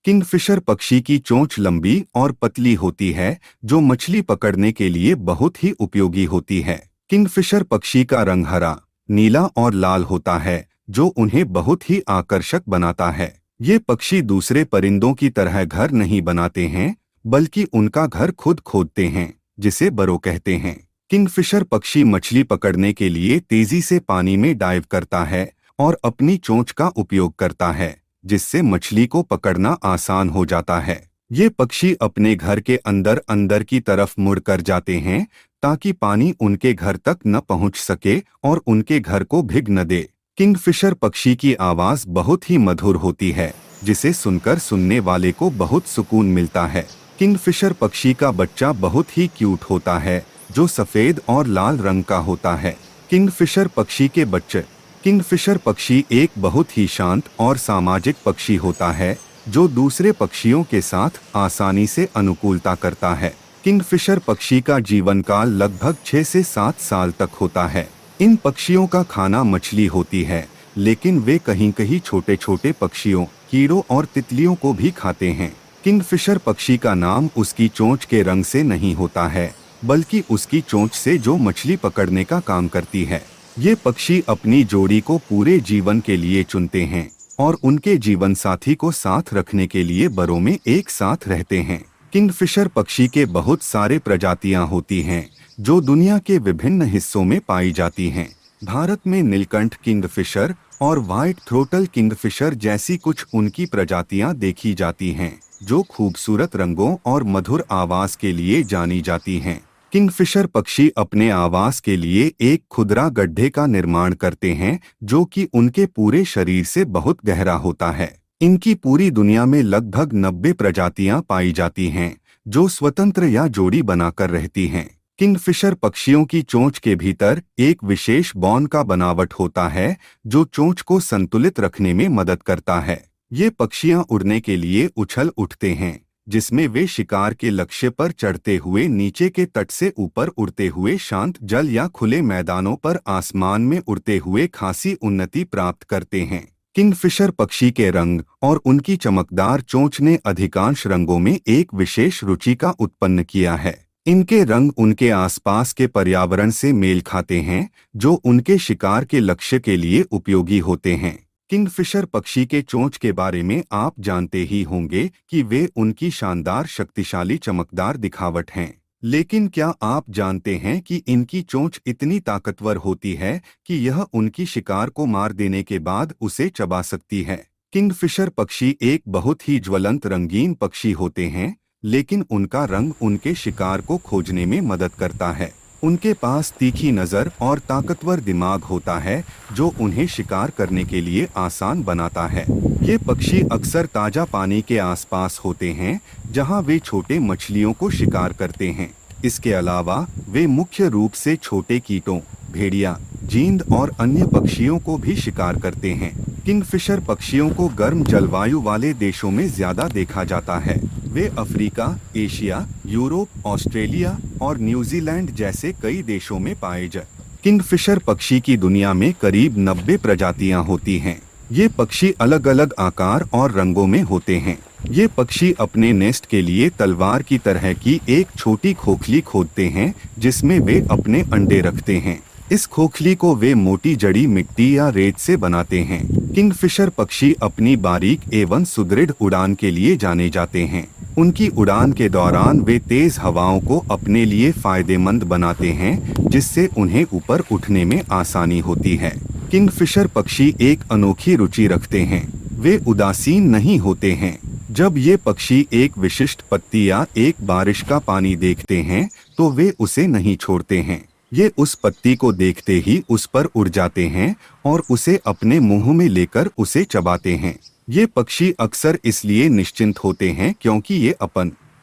Kingfisher पक्षी की चोंच लंबी और पतली होती है, जो मछली पकड़ने के लिए बहुत ही उपयोगी होती है। किंगफिशर पक्षी का रंग हरा, नीला और लाल होता है, जो उन्हें बहुत ही आकर्षक बनाता है। ये पक्षी दूसरे परिंदों की तरह घर नहीं बनाते हैं, बल्कि उनका घर खुद खोदते हैं, जिसे बरो कहते हैं। किंगफिशर पक्षी मछली पकड़ने के लिए तेजी से पानी में डाइव करता है और अपनी चोंच का उपयोग करता है, जिससे मछली को पकड़ना आसान हो जाता है। ये पक्षी अपने घर के अंदर अंदर की तरफ मुड़ कर जाते हैं, ताकि पानी उनके घर तक न पहुंच सके और उनके घर को भीग न दे। किंगफिशर पक्षी की आवाज बहुत ही मधुर होती है, जिसे सुनकर सुनने वाले को बहुत सुकून मिलता है। किंगफिशर पक्षी का बच्चा बहुत ही क्यूट होता है, जो सफेद और लाल रंग का होता है। किंगफिशर पक्षी के बच्चे किंगफिशर पक्षी एक बहुत ही शांत और सामाजिक पक्षी होता है, जो दूसरे पक्षियों के साथ आसानी से अनुकूलता करता है। किंगफिशर पक्षी का जीवन काल लगभग 6 से 7 साल तक होता है। इन पक्षियों का खाना मछली होती है, लेकिन वे कहीं कहीं छोटे छोटे पक्षियों, कीड़ों और तितलियों को भी खाते हैं। किंगफिशर पक्षी का नाम उसकी चोंच के रंग से नहीं होता है, बल्कि उसकी चोंच से जो मछली पकड़ने का काम करती है। ये पक्षी अपनी जोड़ी को पूरे जीवन के लिए चुनते हैं और उनके जीवन साथी को साथ रखने के लिए बरों में एक साथ रहते हैं। किंगफिशर पक्षी के बहुत सारे प्रजातियां होती हैं, जो दुनिया के विभिन्न हिस्सों में पाई जाती हैं। भारत में नीलकंठ किंगफिशर और व्हाइट थ्रोटल किंगफिशर जैसी कुछ उनकी प्रजातियां देखी जाती हैं, जो खूबसूरत रंगों और मधुर आवाज के लिए जानी जाती हैं। किंगफिशर पक्षी अपने आवास के लिए एक खुदरा गड्ढे का निर्माण करते हैं, जो कि उनके पूरे शरीर से बहुत गहरा होता है। इनकी पूरी दुनिया में लगभग 90 प्रजातियां पाई जाती हैं, जो स्वतंत्र या जोड़ी बनाकर रहती हैं। किंगफिशर पक्षियों की चोंच के भीतर एक विशेष बॉन का बनावट होता है, जो चोंच को संतुलित रखने में मदद करता है। ये पक्षियां उड़ने के लिए उछल उठते हैं, जिसमें वे शिकार के लक्ष्य पर चढ़ते हुए नीचे के तट से ऊपर उड़ते हुए शांत जल या खुले मैदानों पर आसमान में उड़ते हुए खासी उन्नति प्राप्त करते हैं। किंगफिशर पक्षी के रंग और उनकी चमकदार चोंच ने अधिकांश रंगों में एक विशेष रुचि का उत्पन्न किया है। इनके रंग उनके आसपास के पर्यावरण से मेल खाते हैं, जो उनके शिकार के लक्ष्य के लिए उपयोगी होते हैं। किंगफिशर पक्षी के चोंच के बारे में आप जानते ही होंगे कि वे उनकी शानदार शक्तिशाली चमकदार दिखावट हैं। लेकिन क्या आप जानते हैं कि इनकी चोंच इतनी ताकतवर होती है कि यह उनकी शिकार को मार देने के बाद उसे चबा सकती है? किंगफिशर पक्षी एक बहुत ही ज्वलंत रंगीन पक्षी होते हैं, लेकिन उनका रंग उनके शिकार को खोजने में मदद करता है। उनके पास तीखी नज़र और ताकतवर दिमाग होता है, जो उन्हें शिकार करने के लिए आसान बनाता है। ये पक्षी अक्सर ताज़ा पानी के आसपास होते हैं, जहां वे छोटे मछलियों को शिकार करते हैं। इसके अलावा वे मुख्य रूप से छोटे कीटों, भेड़िया, जींद और अन्य पक्षियों को भी शिकार करते हैं। किंगफिशर पक्षियों को गर्म जलवायु वाले देशों में ज्यादा देखा जाता है। वे अफ्रीका, एशिया, यूरोप, ऑस्ट्रेलिया और न्यूजीलैंड जैसे कई देशों में पाए जाते। किंगफिशर पक्षी की दुनिया में करीब 90 प्रजातियां होती हैं। ये पक्षी अलग अलग आकार और रंगों में होते हैं। ये पक्षी अपने नेस्ट के लिए तलवार की तरह की एक छोटी खोखली खोदते हैं, जिसमें वे अपने अंडे रखते हैं। इस खोखली को वे मोटी जड़ी मिट्टी या रेत से बनाते हैं। किंगफिशर पक्षी अपनी बारीक एवं सुदृढ़ उड़ान के लिए जाने जाते हैं। उनकी उड़ान के दौरान वे तेज हवाओं को अपने लिए फायदेमंद बनाते हैं, जिससे उन्हें ऊपर उठने में आसानी होती है। किंगफिशर पक्षी एक अनोखी रुचि रखते हैं। वे उदासीन नहीं होते हैं। जब ये पक्षी एक विशिष्ट पत्ती या एक बारिश का पानी देखते हैं, तो वे उसे नहीं छोड़ते हैं। ये उस पत्ती को देखते ही उस पर उड़ जाते हैं और उसे अपने मुंह में लेकर उसे चबाते हैं। ये पक्षी अक्सर इसलिए निश्चिंत होते हैं क्योंकि ये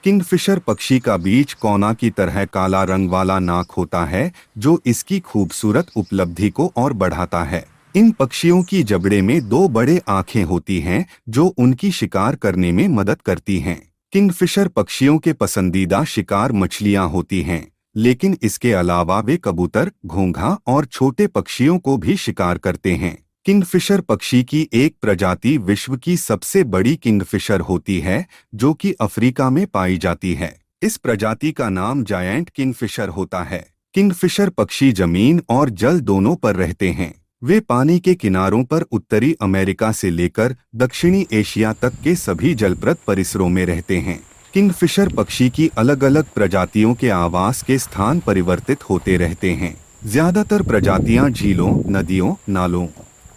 किंगफिशर पक्षी का बीच कोना की तरह काला रंग वाला नाक होता है, जो इसकी खूबसूरत उपलब्धि को और बढ़ाता है। इन पक्षियों की जबड़े में 2 बड़े आंखें होती हैं, जो उनकी शिकार करने में मदद करती हैं। किंगफिशर पक्षियों के पसंदीदा शिकार मछलियां होती हैं, लेकिन इसके अलावा वे कबूतर, घोंघा और छोटे पक्षियों को भी शिकार करते हैं। किंगफिशर पक्षी की एक प्रजाति विश्व की सबसे बड़ी किंगफिशर होती है, जो कि अफ्रीका में पाई जाती है। इस प्रजाति का नाम जायंट किंगफिशर होता है। किंगफिशर पक्षी जमीन और जल दोनों पर रहते हैं। वे पानी के किनारों पर उत्तरी अमेरिका से लेकर दक्षिणी एशिया तक के सभी जलप्रद परिसरों में रहते हैं। किंगफिशर पक्षी की अलग अलग प्रजातियों के आवास के स्थान परिवर्तित होते रहते हैं। ज्यादातर प्रजातियां झीलों, नदियों, नालों।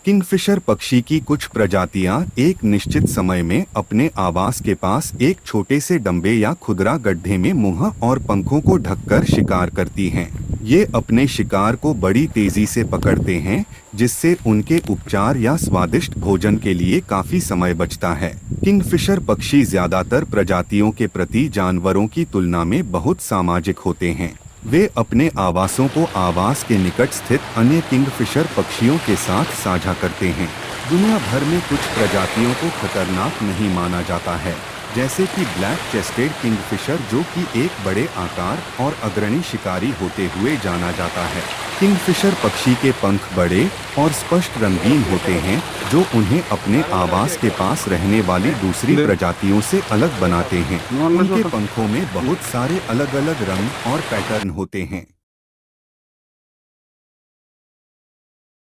किंगफिशर पक्षी की कुछ प्रजातियां एक निश्चित समय में अपने आवास के पास एक छोटे से डंबे या खुदरा गड्ढे में मुंह और पंखों को ढककर शिकार करती हैं। ये अपने शिकार को बड़ी तेजी से पकड़ते हैं, जिससे उनके उपचार या स्वादिष्ट भोजन के लिए काफी समय बचता है। किंगफिशर पक्षी ज्यादातर प्रजातियों के प्रति जानवरों की तुलना में बहुत सामाजिक होते हैं। वे अपने आवासों को आवास के निकट स्थित अन्य किंगफिशर पक्षियों के साथ साझा करते हैं। दुनिया भर में कुछ प्रजातियों को खतरनाक नहीं माना जाता है, जैसे कि ब्लैक चेस्टेड किंगफिशर, जो कि एक बड़े आकार और अग्रणी शिकारी होते हुए जाना जाता है। किंगफिशर पक्षी के पंख बड़े और स्पष्ट रंगीन होते हैं, जो उन्हें अपने आवास के पास रहने वाली दूसरी प्रजातियों से अलग बनाते हैं। उनके पंखों में बहुत सारे अलग अलग रंग और पैटर्न होते हैं।